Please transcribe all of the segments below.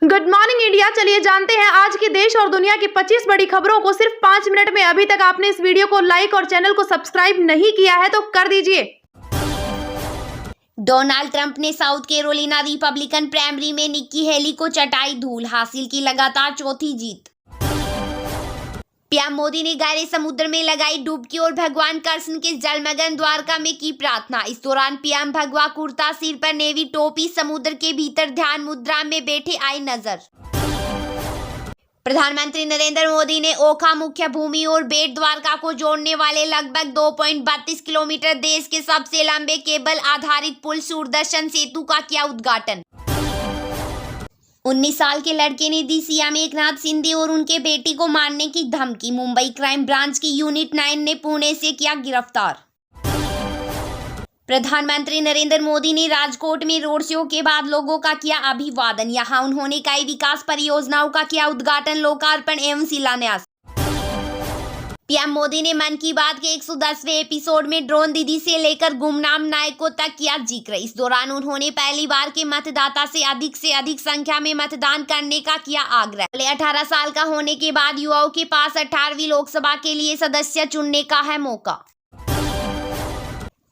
Good morning India. चलिए जानते हैं आज की देश और दुनिया की 25 बड़ी खबरों को सिर्फ 5 मिनट में। अभी तक आपने इस वीडियो को लाइक और चैनल को सब्सक्राइब नहीं किया है तो कर दीजिए। डोनाल्ड ट्रंप ने साउथ कैरोलिना रिपब्लिकन प्राइमरी में निक्की हेली को चटाई धूल, हासिल की लगातार चौथी जीत। पीएम मोदी ने गहरे समुद्र में लगाई डुबकी और भगवान कृष्ण के जलमग्न द्वारका में की प्रार्थना। इस दौरान पीएम भगवा कुर्ता, सिर पर नेवी टोपी, समुद्र के भीतर ध्यान मुद्रा में बैठे आए नजर। प्रधानमंत्री नरेंद्र मोदी ने ओखा मुख्य भूमि और बेट द्वारका को जोड़ने वाले लगभग 2.32 किलोमीटर देश के सबसे लंबे केबल आधारित पुल सूरदर्शन सेतु का किया उद्घाटन। 19 साल के लड़के ने दी सीएम एकनाथ शिंदे और उनके बेटे को मारने की धमकी। मुंबई क्राइम ब्रांच की यूनिट 9 ने पुणे से किया गिरफ्तार। प्रधानमंत्री नरेंद्र मोदी ने राजकोट में रोड शो के बाद लोगों का किया अभिवादन। यहां उन्होंने कई विकास परियोजनाओं का किया उद्घाटन, लोकार्पण एवं शिलान्यास। पीएम मोदी ने मन की बात के 110वें एपिसोड में ड्रोन दीदी से लेकर गुमनाम नायकों तक किया जिक्र। इस दौरान उन्होंने पहली बार के मतदाता से अधिक संख्या में मतदान करने का किया आग्रह। 18 साल का होने के बाद युवाओं के पास 18वीं लोकसभा के लिए सदस्य चुनने का है मौका।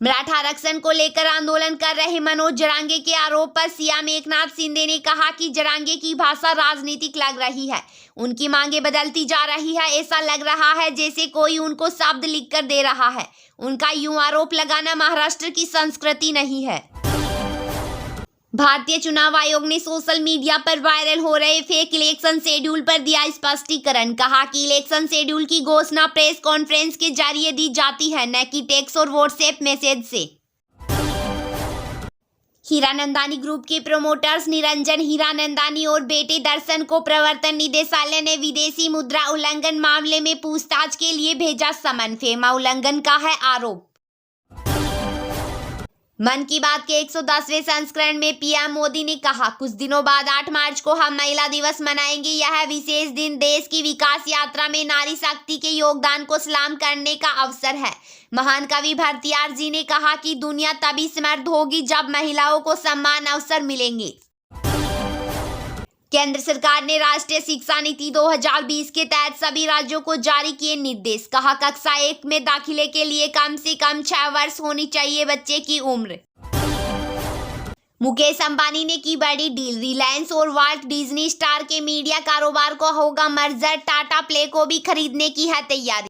मराठा आरक्षण को लेकर आंदोलन कर रहे मनोज जरांगे के आरोप पर सीएम एकनाथ शिंदे ने कहा कि जरांगे की भाषा राजनीतिक लग रही है, उनकी मांगे बदलती जा रही है। ऐसा लग रहा है जैसे कोई उनको शब्द लिखकर दे रहा है। उनका यूं आरोप लगाना महाराष्ट्र की संस्कृति नहीं है। भारतीय चुनाव आयोग ने सोशल मीडिया पर वायरल हो रहे फेक इलेक्शन शेड्यूल पर दिया स्पष्टीकरण। कहा कि इलेक्शन शेड्यूल की घोषणा प्रेस कॉन्फ्रेंस के जरिए दी जाती है, न कि टेक्स्ट और व्हाट्सएप मैसेज से। हीरानंदानी ग्रुप के प्रमोटर्स निरंजन हीरानंदानी और बेटे दर्शन को प्रवर्तन निदेशालय ने विदेशी मुद्रा उल्लंघन मामले में पूछताछ के लिए भेजा समन। फेमा उल्लंघन का है आरोप। मन की बात के 110वें संस्करण में पीएम मोदी ने कहा, कुछ दिनों बाद 8 मार्च को हम महिला दिवस मनाएंगे। यह विशेष दिन देश की विकास यात्रा में नारी शक्ति के योगदान को सलाम करने का अवसर है। महान कवि भारतीयार जी ने कहा कि दुनिया तभी समृद्ध होगी जब महिलाओं को समान अवसर मिलेंगे। केंद्र सरकार ने राष्ट्रीय शिक्षा नीति 2020 के तहत सभी राज्यों को जारी किए निर्देश। कहा, कक्षा 1 में दाखिले के लिए कम से कम 6 वर्ष होनी चाहिए बच्चे की उम्र। मुकेश अंबानी ने की बड़ी डील, रिलायंस और वाल्ट डिज्नी स्टार के मीडिया कारोबार को होगा मर्जर। टाटा प्ले को भी खरीदने की है तैयारी।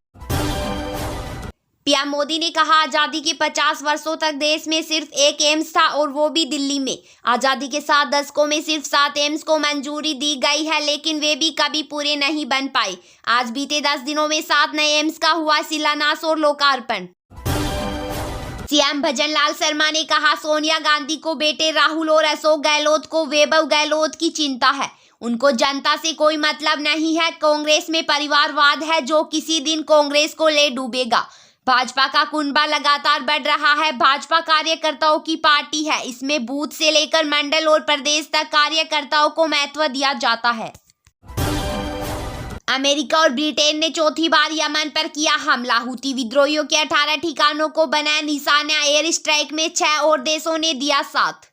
पीएम मोदी ने कहा, आजादी के 50 वर्षों तक देश में सिर्फ एक एम्स था और वो भी दिल्ली में। आजादी के 7 दशकों में सिर्फ 7 एम्स को मंजूरी दी गई है, लेकिन वे भी कभी पूरे नहीं बन पाए। आज बीते 10 दिनों में 7 नए एम्स का हुआ शिलान्यास और लोकार्पण। सीएम भजनलाल शर्मा ने कहा, सोनिया गांधी को बेटे राहुल और अशोक गहलोत को वैभव गहलोत की चिंता है। उनको जनता से कोई मतलब नहीं है। कांग्रेस में परिवारवाद है जो किसी दिन कांग्रेस को ले डूबेगा। भाजपा का कुनबा लगातार बढ़ रहा है। भाजपा कार्यकर्ताओं की पार्टी है। इसमें बूथ से लेकर मंडल और प्रदेश तक कार्यकर्ताओं को महत्व दिया जाता है। अमेरिका और ब्रिटेन ने चौथी बार यमन पर किया हमला। हुती विद्रोहियों के 18 ठिकानों को बनाया निशाना। एयर स्ट्राइक में 6 और देशों ने दिया साथ।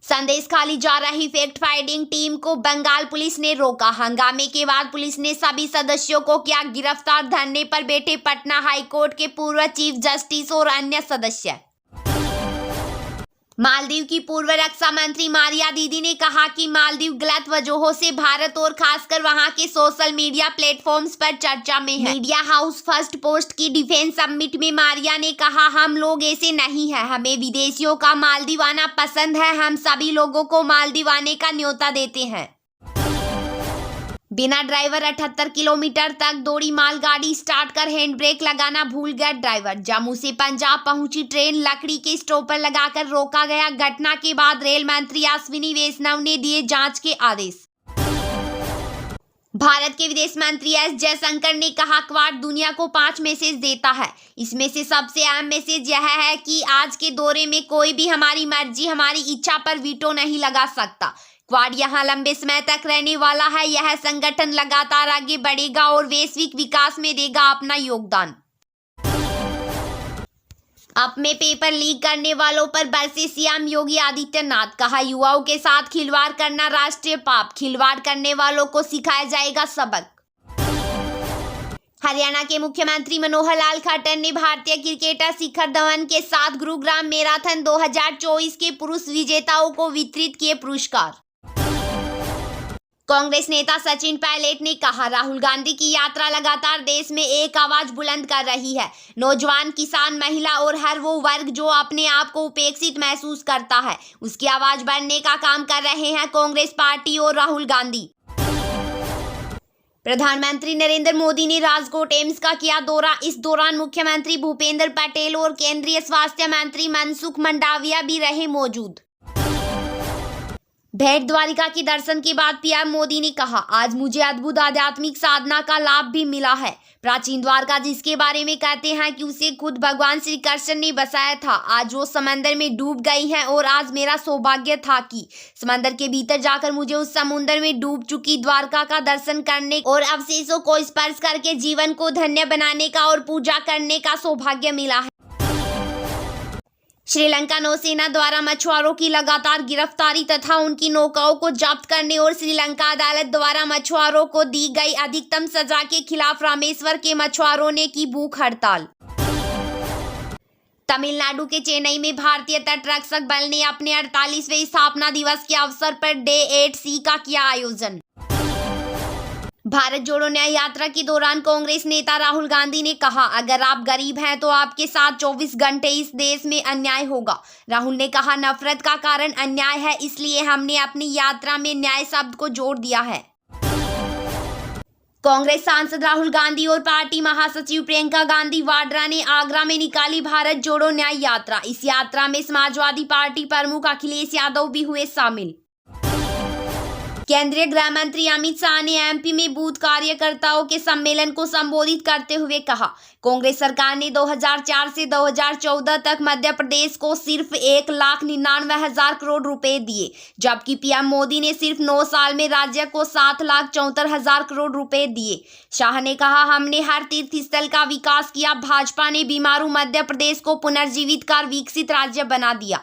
संदेश खाली जा रही फैक्ट फाइंडिंग टीम को बंगाल पुलिस ने रोका। हंगामे के बाद पुलिस ने सभी सदस्यों को किया गिरफ्तार। धरने पर बैठे पटना हाईकोर्ट के पूर्व चीफ जस्टिस और अन्य सदस्य। मालदीव की पूर्व रक्षा मंत्री मारिया दीदी ने कहा कि मालदीव गलत वजहों से भारत और खासकर वहां के सोशल मीडिया प्लेटफॉर्म्स पर चर्चा में है। मीडिया हाउस फर्स्ट पोस्ट की डिफेंस समिट में मारिया ने कहा, हम लोग ऐसे नहीं है, हमें विदेशियों का मालदीव आना पसंद है। हम सभी लोगों को मालदीव आने का न्योता देते हैं। बिना ड्राइवर 78 किलोमीटर तक दौड़ी मालगाड़ी स्टार्ट कर हैंड ब्रेक लगाना भूल गया ड्राइवर। जम्मू से पंजाब पहुंची ट्रेन लकड़ी के स्टॉप पर लगाकर रोका गया। घटना के बाद रेल मंत्री अश्विनी वैष्णव ने दिए जांच के आदेश। भारत के विदेश मंत्री एस जयशंकर ने कहा, क्वाड दुनिया को 5 मैसेज देता है। इसमें से सबसे अहम मैसेज यह है कि आज के दौरे में कोई भी हमारी मर्जी, हमारी इच्छा पर वीटो नहीं लगा सकता। क्वाड यहाँ लंबे समय तक रहने वाला है। यह संगठन लगातार आगे बढ़ेगा और वैश्विक विकास में देगा अपना योगदान। अब में पेपर लीक करने वालों पर बरसे सीएम योगी आदित्यनाथ। कहा, युवाओं के साथ खिलवाड़ करना राष्ट्रीय पाप, खिलवाड़ करने वालों को सिखाया जाएगा सबक। हरियाणा के मुख्यमंत्री मनोहर लाल खट्टर ने भारतीय क्रिकेटर शिखर धवन के साथ गुरुग्राम मैराथन 2024 के पुरुष विजेताओं को वितरित किए पुरस्कार। कांग्रेस नेता सचिन पायलट ने कहा, राहुल गांधी की यात्रा लगातार देश में एक आवाज बुलंद कर रही है। नौजवान, किसान, महिला और हर वो वर्ग जो अपने आप को उपेक्षित महसूस करता है, उसकी आवाज बनने का काम कर रहे हैं कांग्रेस पार्टी और राहुल गांधी। प्रधानमंत्री नरेंद्र मोदी ने राजकोट एम्स का किया दौरा। इस दौरान मुख्यमंत्री भूपेंद्र पटेल और केंद्रीय स्वास्थ्य मंत्री मनसुख मंडाविया भी रहे मौजूद। भेंट द्वारिका के दर्शन के बाद पीएम मोदी ने कहा, आज मुझे अद्भुत आध्यात्मिक साधना का लाभ भी मिला है। प्राचीन द्वारका, जिसके बारे में कहते हैं कि उसे खुद भगवान श्री कृष्ण ने बसाया था, आज वो समंदर में डूब गई है और आज मेरा सौभाग्य था कि समंदर के भीतर जाकर मुझे उस समुद्र में डूब चुकी द्वारका का दर्शन करने और अवशेषों को स्पर्श करके जीवन को धन्य बनाने का और पूजा करने का सौभाग्य मिला है। श्रीलंका नौसेना द्वारा मछुआरों की लगातार गिरफ्तारी तथा उनकी नौकाओं को जब्त करने और श्रीलंका अदालत द्वारा मछुआरों को दी गई अधिकतम सजा के खिलाफ रामेश्वर के मछुआरों ने की भूख हड़ताल। तमिलनाडु के चेन्नई में भारतीय तटरक्षक बल ने अपने 48वें स्थापना दिवस के अवसर पर डे 8C का किया आयोजन। भारत जोड़ो न्याय यात्रा के दौरान कांग्रेस नेता राहुल गांधी ने कहा, अगर आप गरीब हैं तो आपके साथ 24 घंटे इस देश में अन्याय होगा। राहुल ने कहा, नफरत का कारण अन्याय है, इसलिए हमने अपनी यात्रा में न्याय शब्द को जोड़ दिया है। कांग्रेस सांसद राहुल गांधी और पार्टी महासचिव प्रियंका गांधी वाड्रा ने आगरा में निकाली भारत जोड़ो न्याय यात्रा। इस यात्रा में समाजवादी पार्टी प्रमुख अखिलेश यादव भी हुए शामिल। केंद्रीय गृह मंत्री अमित शाह ने एमपी में बूथ कार्यकर्ताओं के सम्मेलन को संबोधित करते हुए कहा, कांग्रेस सरकार ने 2004 से 2014 तक मध्य प्रदेश को सिर्फ 1,99,000 करोड़ रुपए दिए, जबकि पीएम मोदी ने सिर्फ 9 साल में राज्य को 7,74,000 करोड़ रुपए दिए। शाह ने कहा, हमने हर तीर्थ स्थल का विकास किया, भाजपा ने बीमारू मध्य प्रदेश को पुनर्जीवित कर विकसित राज्य बना दिया।